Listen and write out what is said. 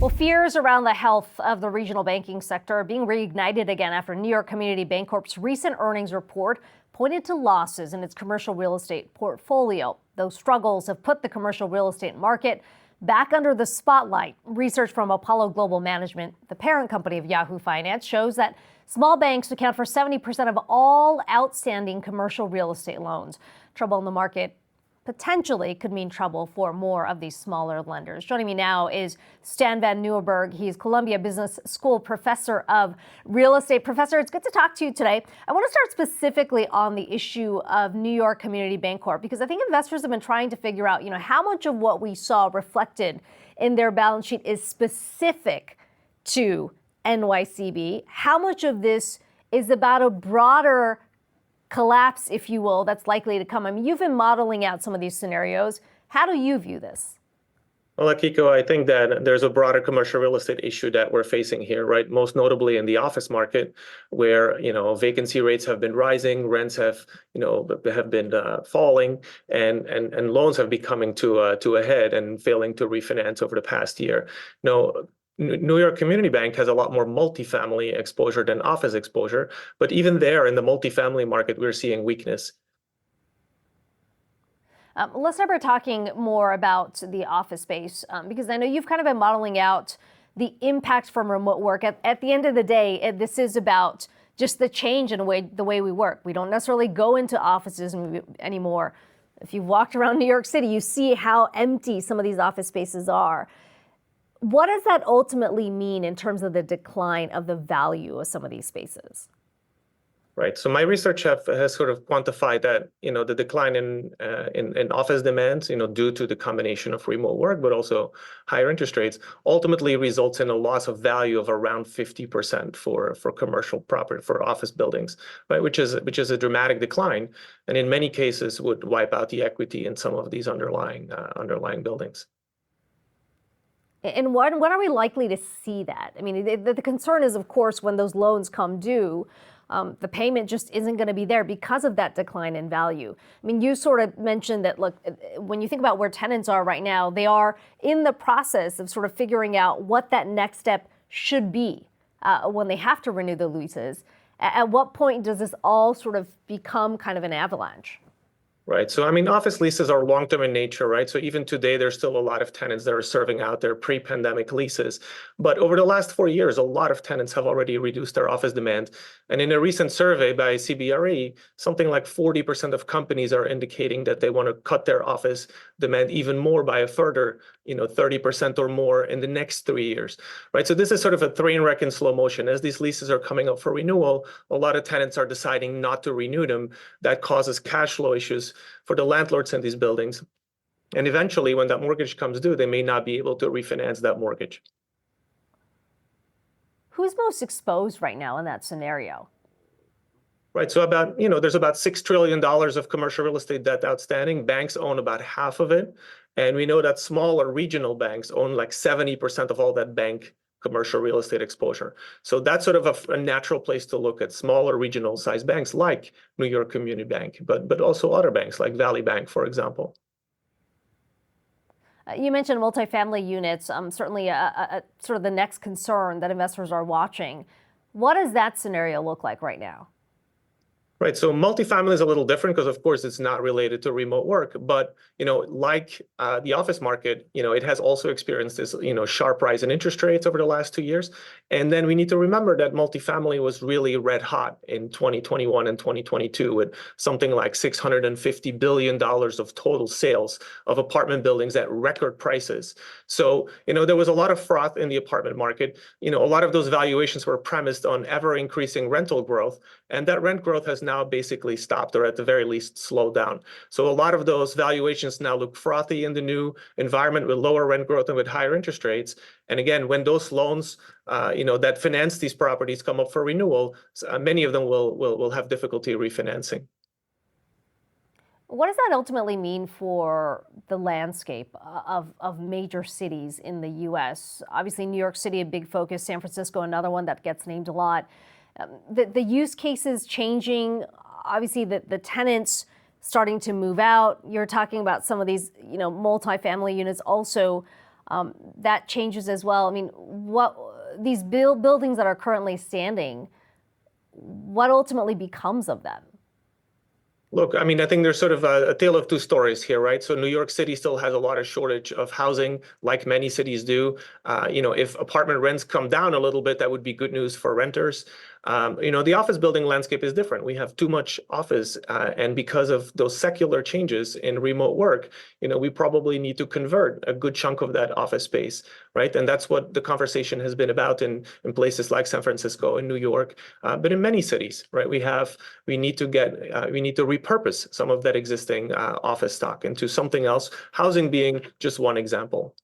Well, fears around the health of the regional banking sector are being reignited again after New York Community Bancorp's recent earnings report pointed to losses in its commercial real estate portfolio. Those struggles have put the commercial real estate market back under the spotlight. Research from Apollo Global Management, the parent company of Yahoo Finance, shows that small banks account for 70% of all outstanding commercial real estate loans. Trouble in the market potentially could mean trouble for more of these smaller lenders. Joining me now is Stijn Van Nieuwerburgh. He's Columbia Business School professor of real estate. Professor, it's good to talk to you today. I want to start specifically on the issue of New York Community Bancorp, because I think investors have been trying to figure out, how much of what we saw reflected in their balance sheet is specific to NYCB. How much of this is about a broader collapse, if you will, that's likely to come? I mean, you've been modeling out some of these scenarios. How do you view this? Well, Akiko, I think that there's a broader commercial real estate issue that we're facing here, right? Most notably in the office market, where vacancy rates have been rising, rents have been falling, and loans have been coming to a head and failing to refinance over the past year. New York Community Bank has a lot more multifamily exposure than office exposure, but even there in the multifamily market, we're seeing weakness. Let's start talking more about the office space, because I know you've kind of been modeling out the impact from remote work. At the end of the day, this is about just the change in the way we work. We don't necessarily go into offices anymore. If you've walked around New York City, you see how empty some of these office spaces are. What does that ultimately mean in terms of the decline of the value of some of these spaces? Right. So my research has sort of quantified that, the decline in office demands, due to the combination of remote work, but also higher interest rates, ultimately results in a loss of value of around 50% for commercial property, for office buildings, right? Which is a dramatic decline, and in many cases would wipe out the equity in some of these underlying buildings. And when are we likely to see that? I mean, the concern is, of course, when those loans come due, the payment just isn't going to be there because of that decline in value. I mean, you sort of mentioned that, look, when you think about where tenants are right now, they are in the process of sort of figuring out what that next step should be when they have to renew the leases. At what point does this all sort of become kind of an avalanche? Right. So, I mean, office leases are long-term in nature, right? So even today, there's still a lot of tenants that are serving out their pre-pandemic leases. But over the last 4 years, a lot of tenants have already reduced their office demand. And in a recent survey by CBRE, something like 40% of companies are indicating that they want to cut their office demand even more by a further, 30% or more in the next 3 years, right? So this is sort of a train wreck in slow motion. As these leases are coming up for renewal, a lot of tenants are deciding not to renew them. That causes cash flow issues for the landlords in these buildings. And eventually, when that mortgage comes due, they may not be able to refinance that mortgage. Who's most exposed right now in that scenario? Right. So there's about $6 trillion of commercial real estate debt outstanding. Banks own about half of it. And we know that smaller regional banks own like 70% of all that bank commercial real estate exposure. So that's sort of a natural place to look at smaller regional sized banks like New York Community Bank, but also other banks like Valley Bank, for example. You mentioned multifamily units, certainly a sort of the next concern that investors are watching. What does that scenario look like right now? Right. So multifamily is a little different because, of course, it's not related to remote work. But, like the office market, it has also experienced this, sharp rise in interest rates over the last 2 years. And then we need to remember that multifamily was really red hot in 2021 and 2022 with something like $650 billion of total sales of apartment buildings at record prices. So, there was a lot of froth in the apartment market. A lot of those valuations were premised on ever increasing rental growth. And that rent growth has now basically stopped, or at the very least slowed down. So a lot of those valuations now look frothy in the new environment with lower rent growth and with higher interest rates. And again, when those loans, that finance these properties come up for renewal, many of them will have difficulty refinancing. What does that ultimately mean for the landscape of major cities in the U.S.? Obviously, New York City, a big focus, San Francisco, another one that gets named a lot. The use cases changing, obviously the tenants starting to move out. You're talking about some of these, multifamily units also that changes as well. I mean, what these buildings that are currently standing, what ultimately becomes of them? Look, I mean, I think there's sort of a tale of two stories here, right? So New York City still has a lot of shortage of housing, like many cities do. If apartment rents come down a little bit, that would be good news for renters. The office building landscape is different. We have too much office, and because of those secular changes in remote work, we probably need to convert a good chunk of that office space, right? And that's what the conversation has been about in places like San Francisco and New York, but in many cities, right? We need to repurpose some of that existing office stock into something else, housing being just one example.